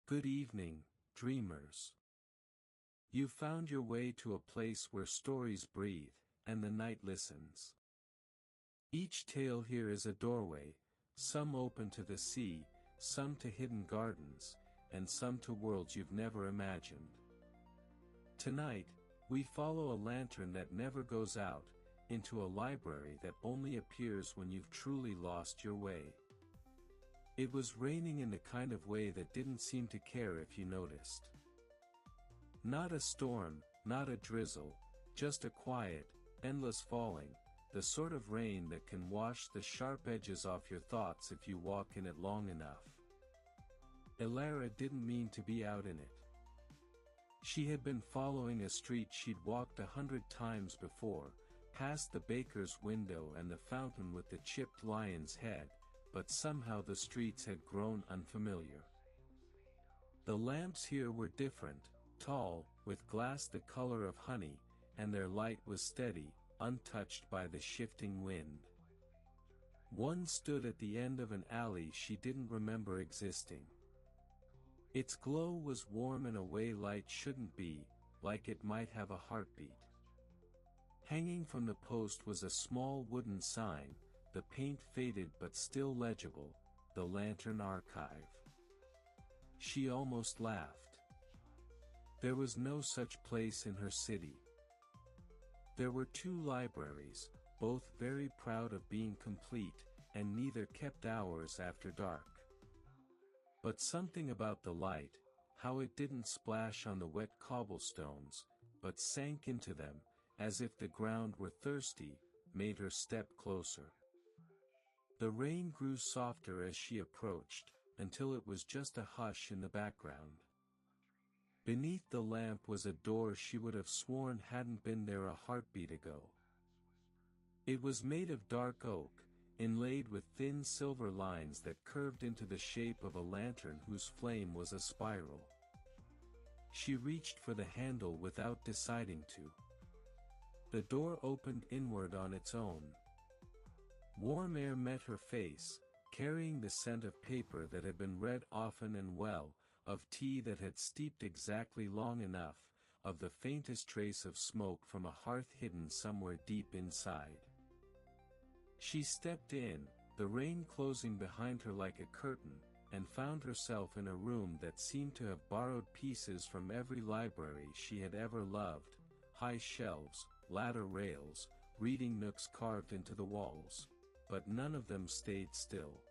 Good evening, dreamers. You found your way to a place where stories breathe, and the night listens. Each tale here is a doorway, some open to the sea, some to hidden gardens, and some to worlds you've never imagined. Tonight, we follow a lantern that never goes out, into a library that only appears when you've truly lost your way. It was raining in the kind of way that didn't seem to care if you noticed. Not a storm, not a drizzle, just a quiet, endless falling, the sort of rain that can wash the sharp edges off your thoughts if you walk in it long enough. Elara didn't mean to be out in it. She had been following a street she'd walked 100 times before, past the baker's window and the fountain with the chipped lion's head, but somehow the streets had grown unfamiliar. The lamps here were different, tall, with glass the color of honey, and their light was steady, untouched by the shifting wind. One stood at the end of an alley she didn't remember existing. Its glow was warm in a way light shouldn't be, like it might have a heartbeat. Hanging from the post was a small wooden sign, the paint faded but still legible, the Lantern Archive. She almost laughed. There was no such place in her city. There were 2 libraries, both very proud of being complete, and neither kept hours after dark. But something about the light, how it didn't splash on the wet cobblestones, but sank into them, as if the ground were thirsty, made her step closer. The rain grew softer as she approached, until it was just a hush in the background. Beneath the lamp was a door she would have sworn hadn't been there a heartbeat ago. It was made of dark oak, inlaid with thin silver lines that curved into the shape of a lantern whose flame was a spiral. She reached for the handle without deciding to. The door opened inward on its own. Warm air met her face, carrying the scent of paper that had been read often and well, of tea that had steeped exactly long enough, of the faintest trace of smoke from a hearth hidden somewhere deep inside. She stepped in, the rain closing behind her like a curtain, and found herself in a room that seemed to have borrowed pieces from every library she had ever loved: high shelves, ladder rails, reading nooks carved into the walls. But none of them stayed still.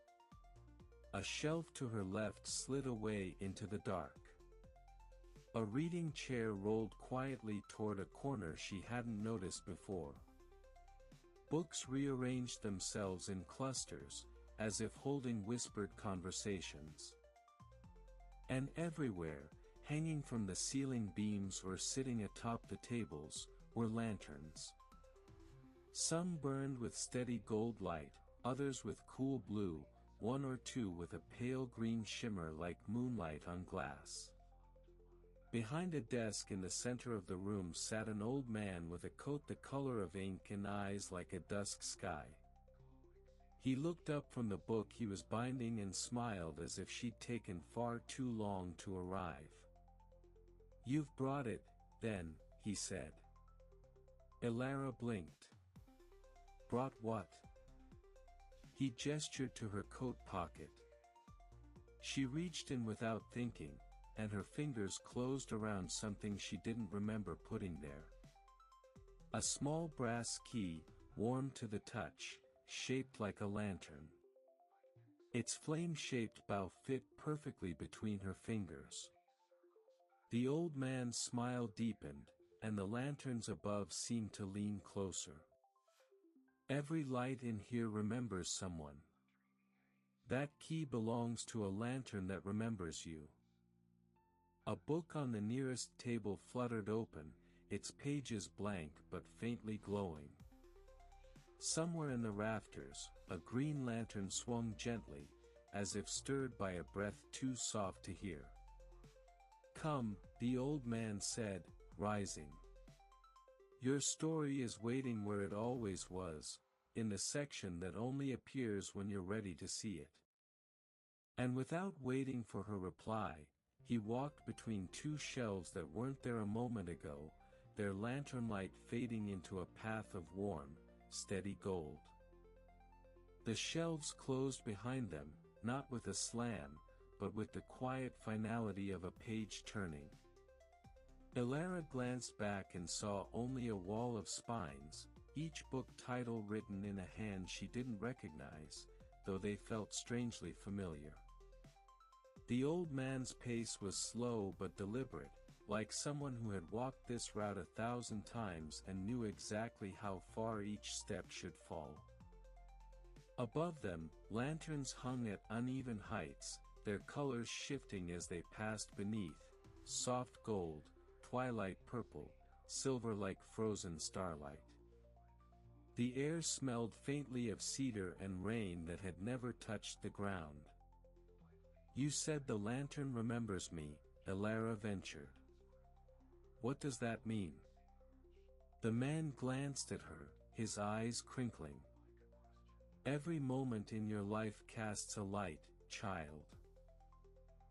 A shelf to her left slid away into the dark. A reading chair rolled quietly toward a corner she hadn't noticed before. Books rearranged themselves in clusters, as if holding whispered conversations. And everywhere, hanging from the ceiling beams or sitting atop the tables, were lanterns. Some burned with steady gold light, others with cool blue, 1 or 2 with a pale green shimmer like moonlight on glass. Behind a desk in the center of the room sat an old man with a coat the color of ink and eyes like a dusk sky. He looked up from the book he was binding and smiled as if she'd taken far too long to arrive. "You've brought it, then," he said. Elara blinked. "Brought what?" He gestured to her coat pocket. She reached in without thinking, and her fingers closed around something she didn't remember putting there. A small brass key, warm to the touch, shaped like a lantern. Its flame-shaped bow fit perfectly between her fingers. The old man's smile deepened, and the lanterns above seemed to lean closer. "Every light in here remembers someone. That key belongs to a lantern that remembers you." A book on the nearest table fluttered open, its pages blank but faintly glowing. Somewhere in the rafters, a green lantern swung gently, as if stirred by a breath too soft to hear. "Come," the old man said, rising. "Your story is waiting where it always was, in the section that only appears when you're ready to see it." And without waiting for her reply, He walked between two shelves that weren't there a moment ago, their lantern light fading into a path of warm, steady gold. The shelves closed behind them, not with a slam, but with the quiet finality of a page turning. Elara glanced back and saw only a wall of spines, each book title written in a hand she didn't recognize, though they felt strangely familiar. The old man's pace was slow but deliberate, like someone who had walked this route 1,000 times and knew exactly how far each step should fall. Above them, lanterns hung at uneven heights, their colors shifting as they passed beneath, soft gold, twilight purple, silver like frozen starlight. The air smelled faintly of cedar and rain that had never touched the ground. "You said the lantern remembers me," Elara ventured. "What does that mean?" The man glanced at her, his eyes crinkling. "Every moment in your life casts a light, child.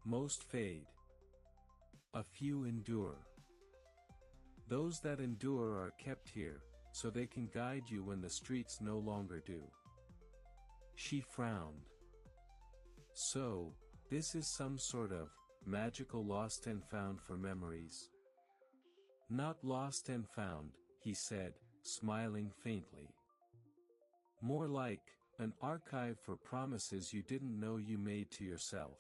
Most fade. A few endure. Those that endure are kept here, so they can guide you when the streets no longer do." She frowned. "So, this is some sort of magical lost and found for memories?" "Not lost and found," he said, smiling faintly. "More like an archive for promises you didn't know you made to yourself."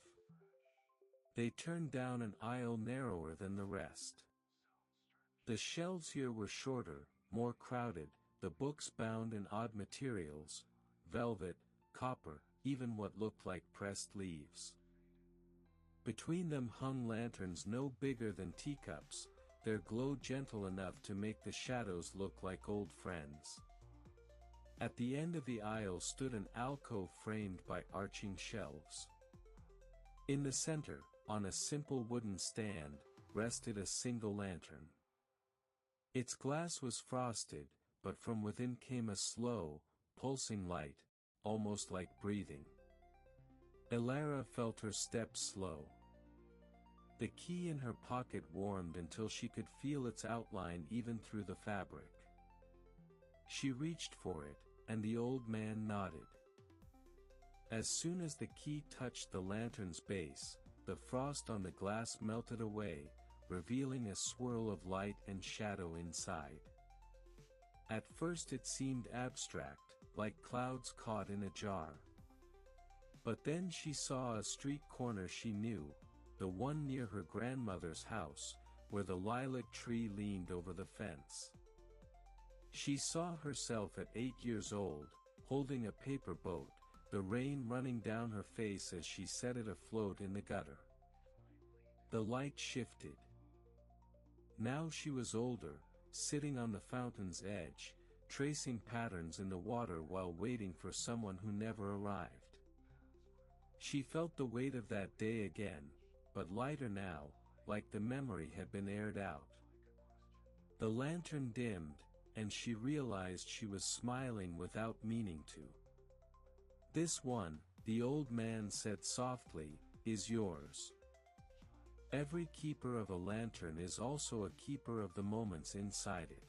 They turned down an aisle narrower than the rest. The shelves here were shorter, more crowded, the books bound in odd materials, velvet, copper, even what looked like pressed leaves. Between them hung lanterns no bigger than teacups, their glow gentle enough to make the shadows look like old friends. At the end of the aisle stood an alcove framed by arching shelves. In the center, on a simple wooden stand, rested a single lantern. Its glass was frosted, but from within came a slow, pulsing light, almost like breathing. Elara felt her steps slow. The key in her pocket warmed until she could feel its outline even through the fabric. She reached for it, and the old man nodded. As soon as the key touched the lantern's base, the frost on the glass melted away, revealing a swirl of light and shadow inside. At first it seemed abstract, like clouds caught in a jar. But then she saw a street corner she knew, the one near her grandmother's house, where the lilac tree leaned over the fence. She saw herself at 8 years old, holding a paper boat, the rain running down her face as she set it afloat in the gutter. The light shifted. Now she was older, sitting on the fountain's edge, tracing patterns in the water while waiting for someone who never arrived. She felt the weight of that day again, but lighter now, like the memory had been aired out. The lantern dimmed, and she realized she was smiling without meaning to. "This one," the old man said softly, "is yours. Every keeper of a lantern is also a keeper of the moments inside it.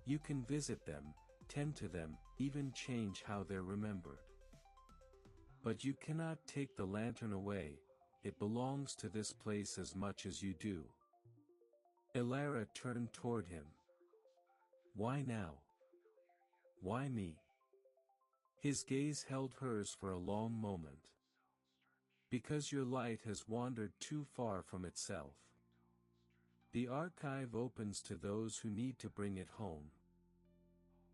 You can visit them, tend to them, even change how they're remembered. But you cannot take the lantern away, it belongs to this place as much as you do." Elara turned toward him. "Why now? Why me?" His gaze held hers for a long moment. "Because your light has wandered too far from itself. The archive opens to those who need to bring it home."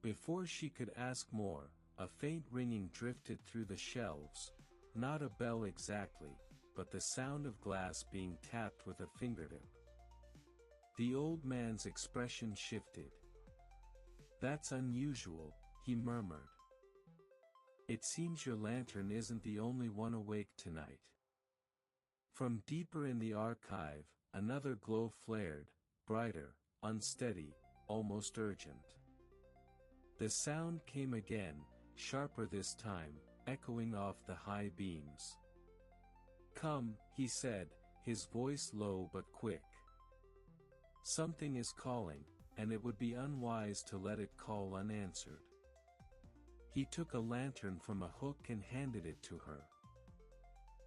Before she could ask more, a faint ringing drifted through the shelves, not a bell exactly, but the sound of glass being tapped with a fingertip. The old man's expression shifted. "That's unusual," he murmured. "It seems your lantern isn't the only one awake tonight." From deeper in the archive, another glow flared, brighter, unsteady, almost urgent. The sound came again, sharper this time, echoing off the high beams. "Come," he said, his voice low but quick. Something is calling, and it would be unwise to let it call unanswered. He took a lantern from a hook and handed it to her.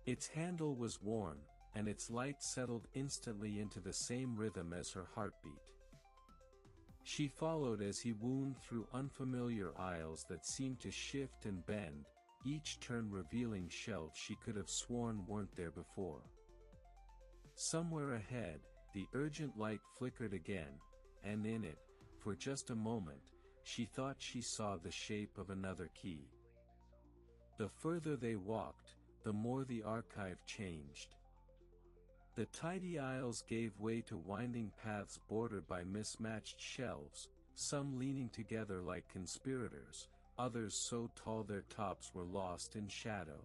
Its handle was warm, and its light settled instantly into the same rhythm as her heartbeat. She followed as he wound through unfamiliar aisles that seemed to shift and bend, each turn revealing shelves she could have sworn weren't there before. Somewhere ahead, the urgent light flickered again, and in it, for just a moment, she thought she saw the shape of another key. The further they walked, the more the archive changed. The tidy aisles gave way to winding paths bordered by mismatched shelves, some leaning together like conspirators, others so tall their tops were lost in shadow.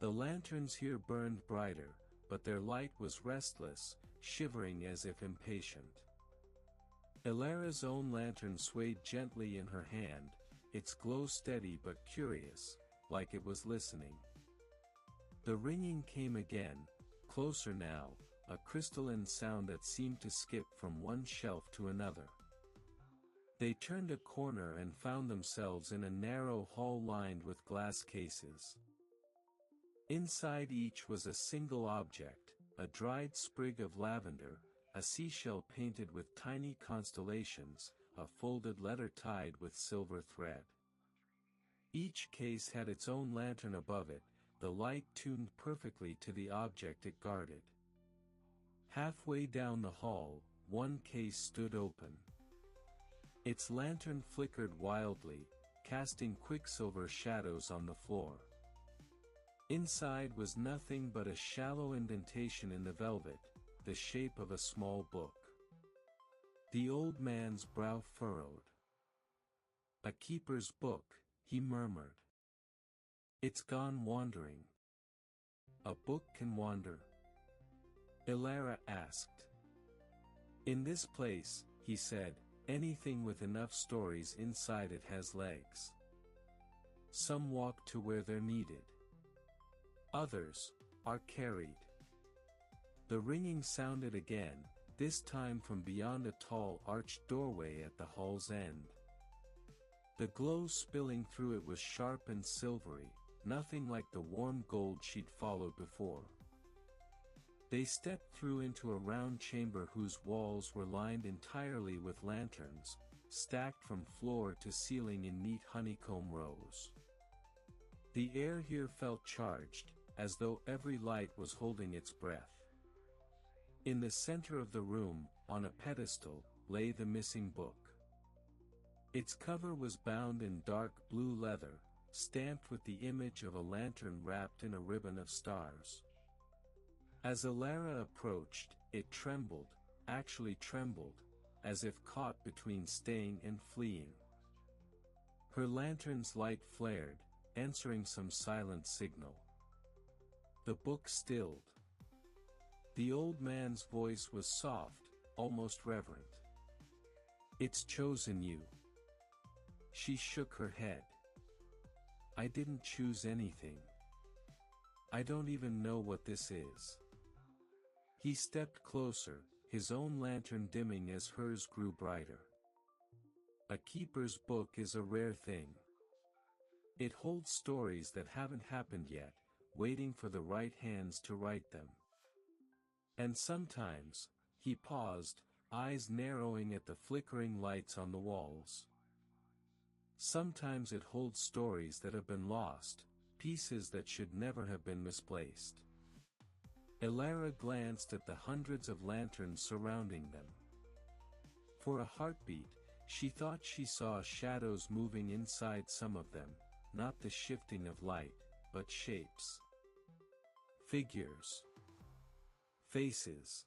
The lanterns here burned brighter, but their light was restless, shivering as if impatient. Elara's own lantern swayed gently in her hand, its glow steady but curious, like it was listening. The ringing came again, closer now, a crystalline sound that seemed to skip from one shelf to another. They turned a corner and found themselves in a narrow hall lined with glass cases. Inside each was a single object, a dried sprig of lavender, a seashell painted with tiny constellations, a folded letter tied with silver thread. Each case had its own lantern above it, the light tuned perfectly to the object it guarded. Halfway down the hall, one case stood open. Its lantern flickered wildly, casting quicksilver shadows on the floor. Inside was nothing but a shallow indentation in the velvet, the shape of a small book. The old man's brow furrowed. "A keeper's book," he murmured. "It's gone wandering." "A book can wander?" Elara asked. "In this place," he said, "anything with enough stories inside it has legs. Some walk to where they're needed. Others are carried." The ringing sounded again, this time from beyond a tall arched doorway at the hall's end. The glow spilling through it was sharp and silvery, nothing like the warm gold she'd followed before. They stepped through into a round chamber whose walls were lined entirely with lanterns, stacked from floor to ceiling in neat honeycomb rows. The air here felt charged, as though every light was holding its breath. In the center of the room, on a pedestal, lay the missing book. Its cover was bound in dark blue leather, stamped with the image of a lantern wrapped in a ribbon of stars. As Elara approached, it trembled, actually trembled, as if caught between staying and fleeing. Her lantern's light flared, answering some silent signal. The book stilled. The old man's voice was soft, almost reverent. "It's chosen you." She shook her head. "I didn't choose anything. I don't even know what this is." He stepped closer, his own lantern dimming as hers grew brighter. "A keeper's book is a rare thing. It holds stories that haven't happened yet, waiting for the right hands to write them. And sometimes," he paused, eyes narrowing at the flickering lights on the walls. "Sometimes it holds stories that have been lost, pieces that should never have been misplaced." Elara glanced at the hundreds of lanterns surrounding them. For a heartbeat, she thought she saw shadows moving inside some of them, not the shifting of light, but shapes. Figures. Faces.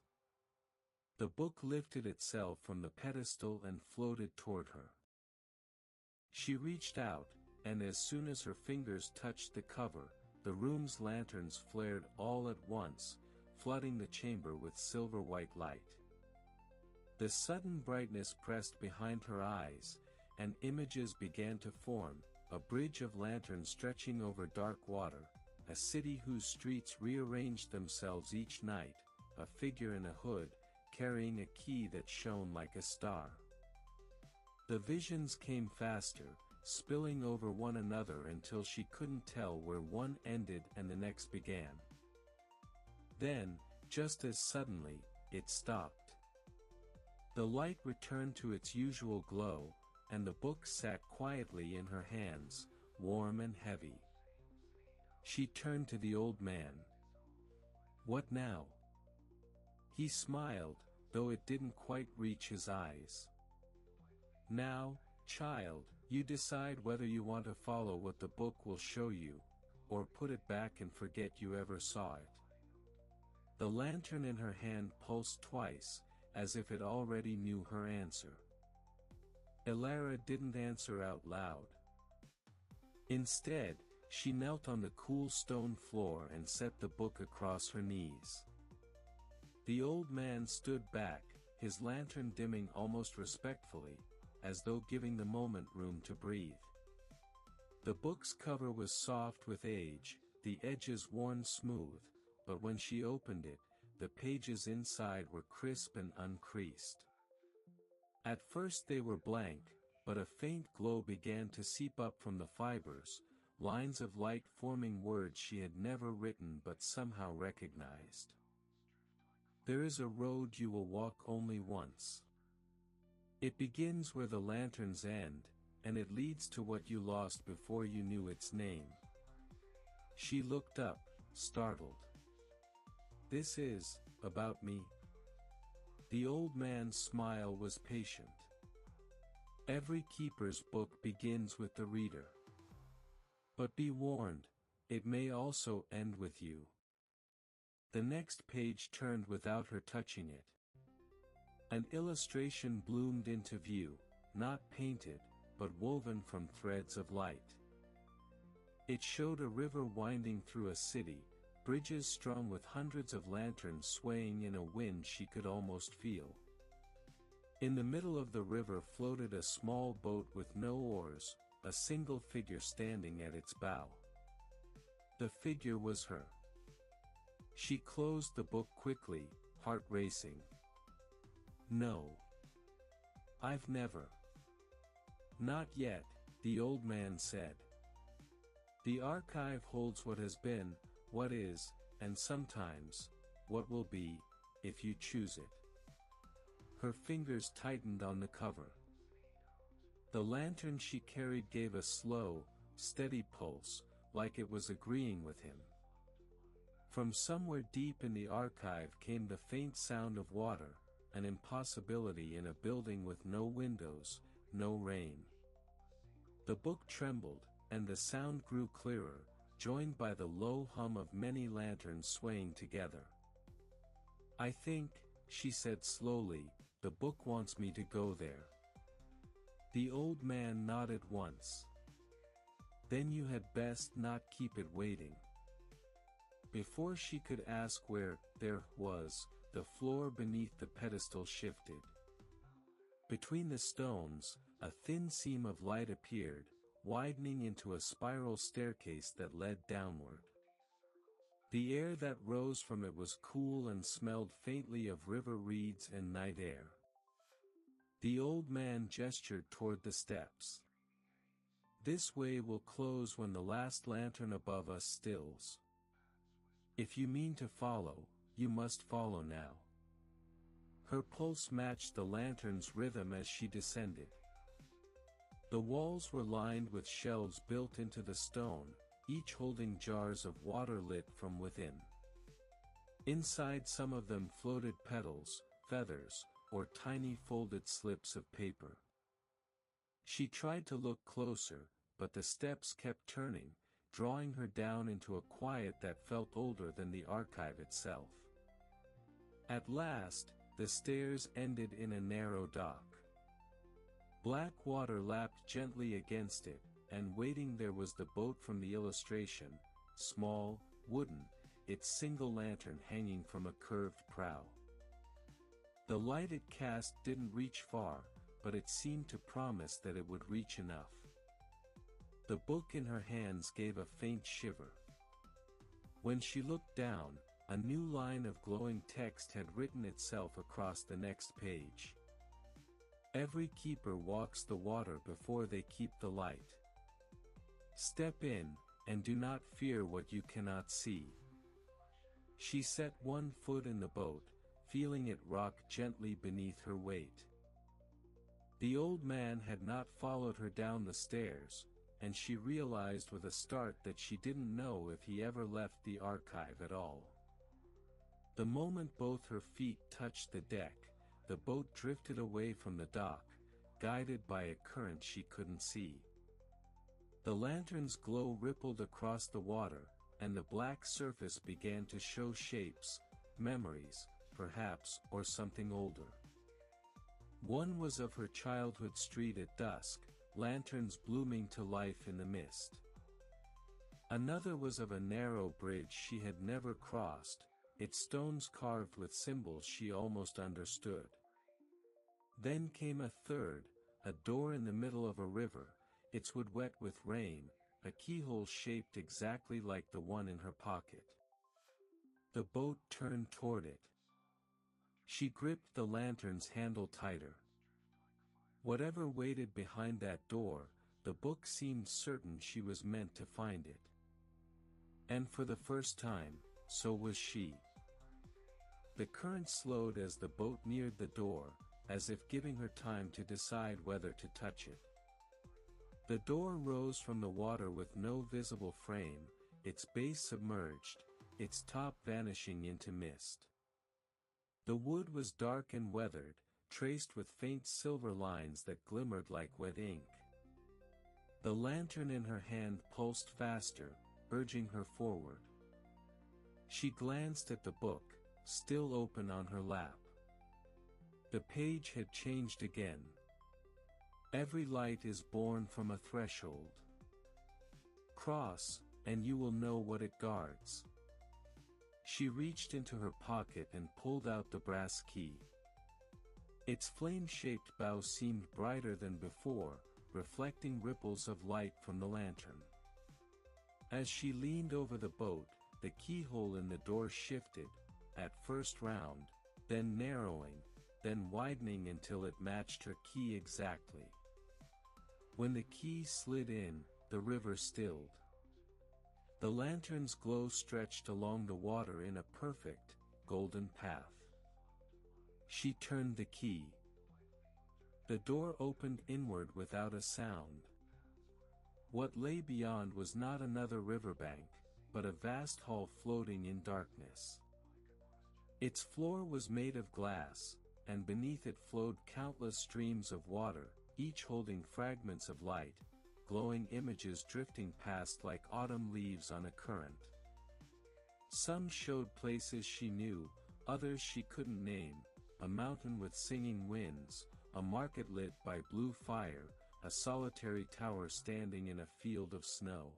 The book lifted itself from the pedestal and floated toward her. She reached out, and as soon as her fingers touched the cover, the room's lanterns flared all at once, flooding the chamber with silver-white light. The sudden brightness pressed behind her eyes, and images began to form, a bridge of lanterns stretching over dark water, a city whose streets rearranged themselves each night, a figure in a hood, carrying a key that shone like a star. The visions came faster, spilling over one another until she couldn't tell where one ended and the next began. Then, just as suddenly, it stopped. The light returned to its usual glow, and the book sat quietly in her hands, warm and heavy. She turned to the old man. "What now?" He smiled, though it didn't quite reach his eyes. "Now, child, you decide whether you want to follow what the book will show you, or put it back and forget you ever saw it." The lantern in her hand pulsed twice, as if it already knew her answer. Elara didn't answer out loud. Instead, she knelt on the cool stone floor and set the book across her knees. The old man stood back, his lantern dimming almost respectfully, as though giving the moment room to breathe. The book's cover was soft with age, the edges worn smooth, but when she opened it, the pages inside were crisp and uncreased. At first they were blank, but a faint glow began to seep up from the fibers, lines of light forming words she had never written but somehow recognized. "There is a road you will walk only once. It begins where the lanterns end, and it leads to what you lost before you knew its name." She looked up, startled. "This is about me?" The old man's smile was patient. "Every keeper's book begins with the reader. But be warned, it may also end with you." The next page turned without her touching it. An illustration bloomed into view, not painted, but woven from threads of light. It showed a river winding through a city, bridges strung with hundreds of lanterns swaying in a wind she could almost feel. In the middle of the river floated a small boat with no oars, a single figure standing at its bow. The figure was her. She closed the book quickly, heart racing. "No. I've never." "Not yet," the old man said. "The archive holds what has been, what is, and sometimes, what will be, if you choose it." Her fingers tightened on the cover. The lantern she carried gave a slow, steady pulse, like it was agreeing with him. From somewhere deep in the archive came the faint sound of water, an impossibility in a building with no windows, no rain. The book trembled, and the sound grew clearer, joined by the low hum of many lanterns swaying together. "I think," she said slowly, "the book wants me to go there." The old man nodded once. "Then you had best not keep it waiting." Before she could ask where there was, the floor beneath the pedestal shifted. Between the stones, a thin seam of light appeared, widening into a spiral staircase that led downward. The air that rose from it was cool and smelled faintly of river reeds and night air. The old man gestured toward the steps. "This way will close when the last lantern above us stills. If you mean to follow, you must follow now." Her pulse matched the lantern's rhythm as she descended. The walls were lined with shelves built into the stone, each holding jars of water lit from within. Inside some of them floated petals, feathers, or tiny folded slips of paper. She tried to look closer, but the steps kept turning, drawing her down into a quiet that felt older than the archive itself. At last, the stairs ended in a narrow dock. Black water lapped gently against it, and waiting there was the boat from the illustration, small, wooden, its single lantern hanging from a curved prow. The light it cast didn't reach far, but it seemed to promise that it would reach enough. The book in her hands gave a faint shiver. When she looked down, a new line of glowing text had written itself across the next page. Every keeper walks the water before they keep the light. Step in, and do not fear what you cannot see. She set one foot in the boat, feeling it rock gently beneath her weight. The old man had not followed her down the stairs, and she realized with a start that she didn't know if he ever left the archive at all. The moment both her feet touched the deck, the boat drifted away from the dock, guided by a current she couldn't see. The lantern's glow rippled across the water, and the black surface began to show shapes, memories, perhaps, or something older. One was of her childhood street at dusk, lanterns blooming to life in the mist. Another was of a narrow bridge she had never crossed, its stones carved with symbols she almost understood. Then came a third, a door in the middle of a river, its wood wet with rain, a keyhole shaped exactly like the one in her pocket. The boat turned toward it. She gripped the lantern's handle tighter. Whatever waited behind that door, the book seemed certain she was meant to find it. And for the first time, so was she. The current slowed as the boat neared the door, as if giving her time to decide whether to touch it. The door rose from the water with no visible frame, its base submerged, its top vanishing into mist. The wood was dark and weathered, traced with faint silver lines that glimmered like wet ink. The lantern in her hand pulsed faster, urging her forward. She glanced at the book, still open on her lap. The page had changed again. Every light is born from a threshold. Cross, and you will know what it guards. She reached into her pocket and pulled out the brass key. Its flame-shaped bow seemed brighter than before, reflecting ripples of light from the lantern. As she leaned over the boat, the keyhole in the door shifted, at first round, then narrowing, then widening until it matched her key exactly. When the key slid in, the river stilled. The lantern's glow stretched along the water in a perfect, golden path. She turned the key. The door opened inward without a sound. What lay beyond was not another riverbank, but a vast hall floating in darkness. Its floor was made of glass, and beneath it flowed countless streams of water, each holding fragments of light, glowing images drifting past like autumn leaves on a current. Some showed places she knew, others she couldn't name, a mountain with singing winds, a market lit by blue fire, a solitary tower standing in a field of snow.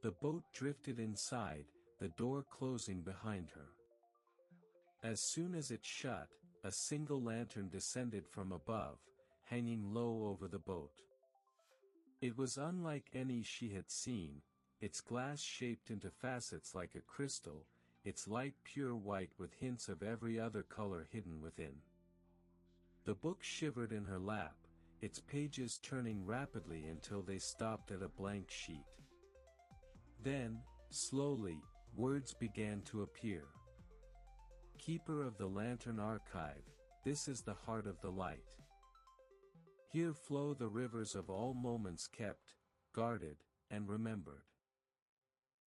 The boat drifted inside, the door closing behind her. As soon as it shut, a single lantern descended from above, hanging low over the boat. It was unlike any she had seen, its glass shaped into facets like a crystal, its light pure white with hints of every other color hidden within. The book shivered in her lap, its pages turning rapidly until they stopped at a blank sheet. Then, slowly, words began to appear. Keeper of the Lantern Archive, this is the heart of the light. Here flow the rivers of all moments kept, guarded, and remembered.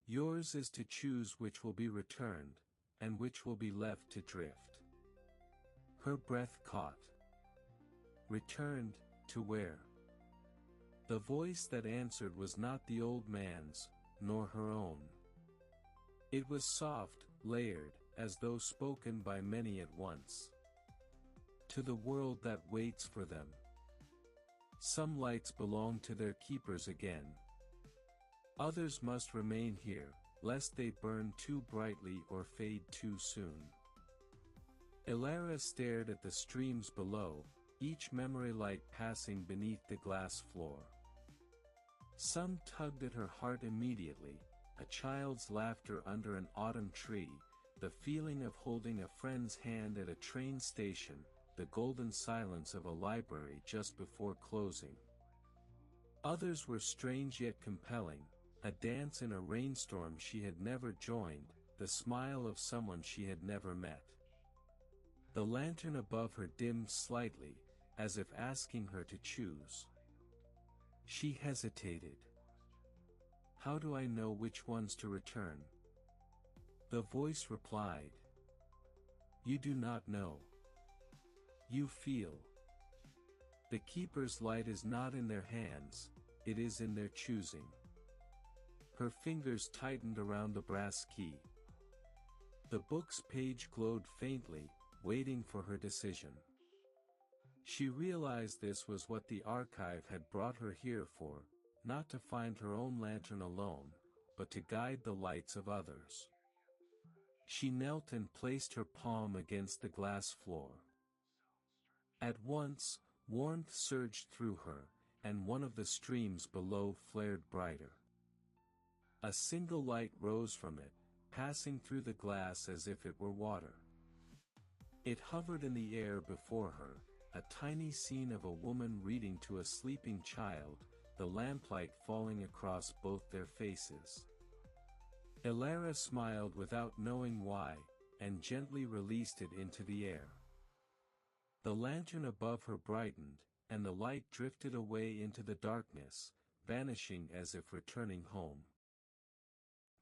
Yours is to choose which will be returned, and which will be left to drift. Her breath caught. Returned, to where? The voice that answered was not the old man's, nor her own. It was soft, layered, as though spoken by many at once. To the world that waits for them. Some lights belong to their keepers again. Others must remain here, lest they burn too brightly or fade too soon. Elara stared at the streams below, each memory light passing beneath the glass floor. Some tugged at her heart immediately, a child's laughter under an autumn tree, the feeling of holding a friend's hand at a train station, the golden silence of a library just before closing. Others were strange yet compelling, a dance in a rainstorm she had never joined, the smile of someone she had never met. The lantern above her dimmed slightly, as if asking her to choose. She hesitated. How do I know which ones to return? The voice replied. You do not know. You feel. The keeper's light is not in their hands, it is in their choosing. Her fingers tightened around the brass key. The book's page glowed faintly, waiting for her decision. She realized this was what the archive had brought her here for, not to find her own lantern alone, but to guide the lights of others. She knelt and placed her palm against the glass floor. At once, warmth surged through her, and one of the streams below flared brighter. A single light rose from it, passing through the glass as if it were water. It hovered in the air before her, a tiny scene of a woman reading to a sleeping child, the lamplight falling across both their faces. Elara smiled without knowing why, and gently released it into the air. The lantern above her brightened, and the light drifted away into the darkness, vanishing as if returning home.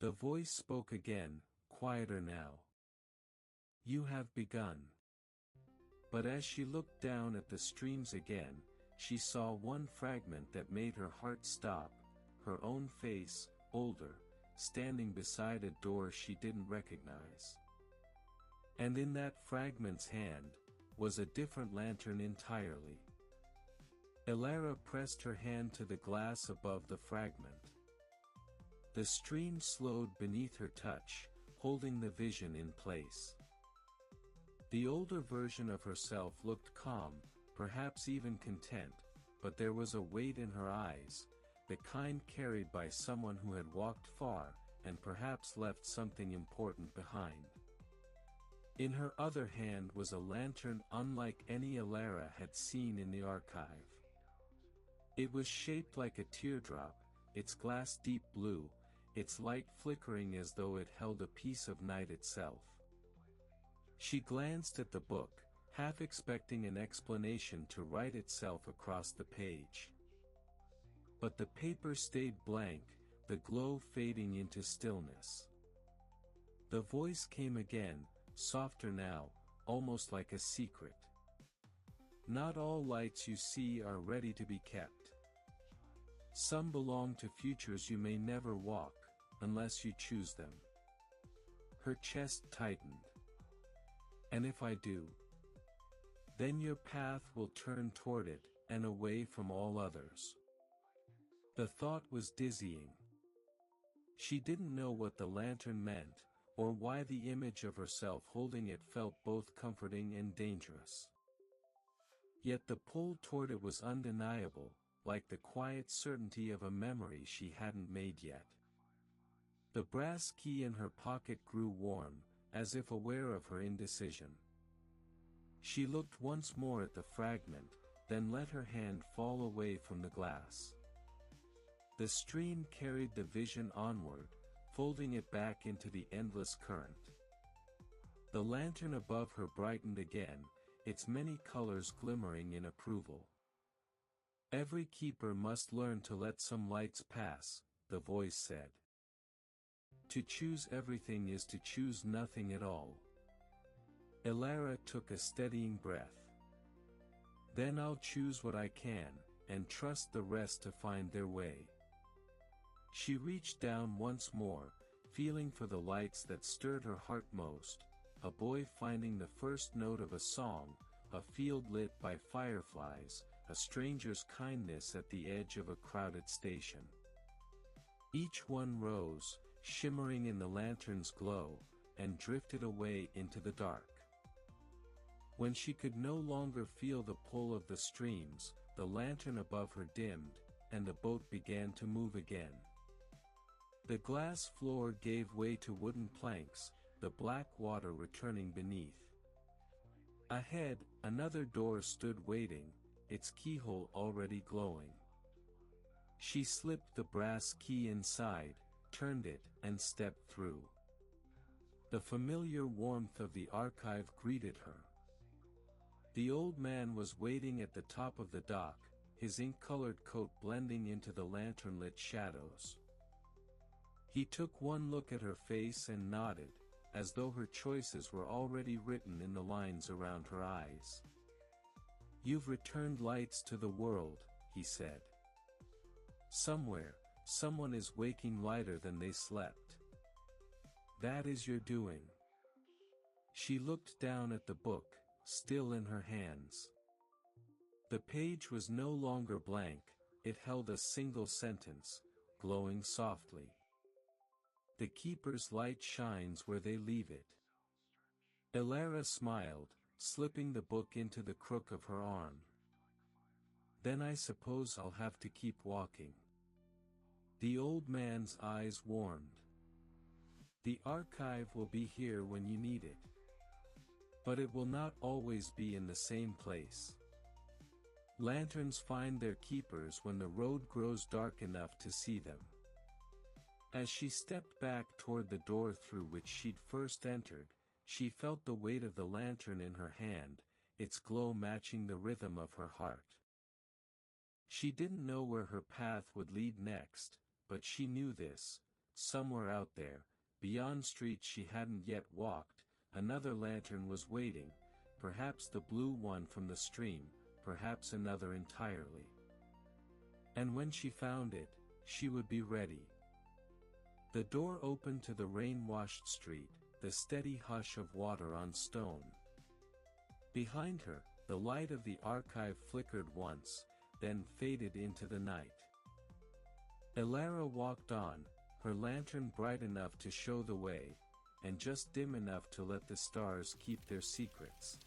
The voice spoke again, quieter now. You have begun. But as she looked down at the streams again, she saw one fragment that made her heart stop, her own face, older, standing beside a door she didn't recognize. And in that fragment's hand, was a different lantern entirely. Elara pressed her hand to the glass above the fragment. The stream slowed beneath her touch, holding the vision in place. The older version of herself looked calm, perhaps even content, but there was a weight in her eyes, the kind carried by someone who had walked far, and perhaps left something important behind. In her other hand was a lantern unlike any Elara had seen in the archive. It was shaped like a teardrop, its glass deep blue, its light flickering as though it held a piece of night itself. She glanced at the book, half expecting an explanation to write itself across the page. But the paper stayed blank, the glow fading into stillness. The voice came again, softer now, almost like a secret. Not all lights you see are ready to be kept. Some belong to futures you may never walk, unless you choose them. Her chest tightened. And if I do? Then your path will turn toward it, and away from all others. The thought was dizzying. She didn't know what the lantern meant, or why the image of herself holding it felt both comforting and dangerous. Yet the pull toward it was undeniable, like the quiet certainty of a memory she hadn't made yet. The brass key in her pocket grew warm, as if aware of her indecision. She looked once more at the fragment, then let her hand fall away from the glass. The stream carried the vision onward, folding it back into the endless current. The lantern above her brightened again, its many colors glimmering in approval. Every keeper must learn to let some lights pass, the voice said. To choose everything is to choose nothing at all. Elara took a steadying breath. Then I'll choose what I can, and trust the rest to find their way. She reached down once more, feeling for the lights that stirred her heart most, a boy finding the first note of a song, a field lit by fireflies, a stranger's kindness at the edge of a crowded station. Each one rose, shimmering in the lantern's glow, and drifted away into the dark. When she could no longer feel the pull of the streams, the lantern above her dimmed, and the boat began to move again. The glass floor gave way to wooden planks, the black water returning beneath. Ahead, another door stood waiting, its keyhole already glowing. She slipped the brass key inside, turned it, and stepped through. The familiar warmth of the archive greeted her. The old man was waiting at the top of the dock, his ink-colored coat blending into the lantern-lit shadows. He took one look at her face and nodded, as though her choices were already written in the lines around her eyes. "You've returned lights to the world," he said. "Somewhere, someone is waking lighter than they slept. That is your doing." She looked down at the book, still in her hands. The page was no longer blank, it held a single sentence, glowing softly. "The keeper's light shines where they leave it." Elara smiled, slipping the book into the crook of her arm. "Then I suppose I'll have to keep walking." The old man's eyes warmed. "The archive will be here when you need it. But it will not always be in the same place. Lanterns find their keepers when the road grows dark enough to see them." As she stepped back toward the door through which she'd first entered, she felt the weight of the lantern in her hand, its glow matching the rhythm of her heart. She didn't know where her path would lead next, but she knew this: somewhere out there, beyond streets she hadn't yet walked, another lantern was waiting, perhaps the blue one from the stream, perhaps another entirely. And when she found it, she would be ready. The door opened to the rain-washed street, the steady hush of water on stone. Behind her, the light of the archive flickered once, then faded into the night. Elara walked on, her lantern bright enough to show the way, and just dim enough to let the stars keep their secrets.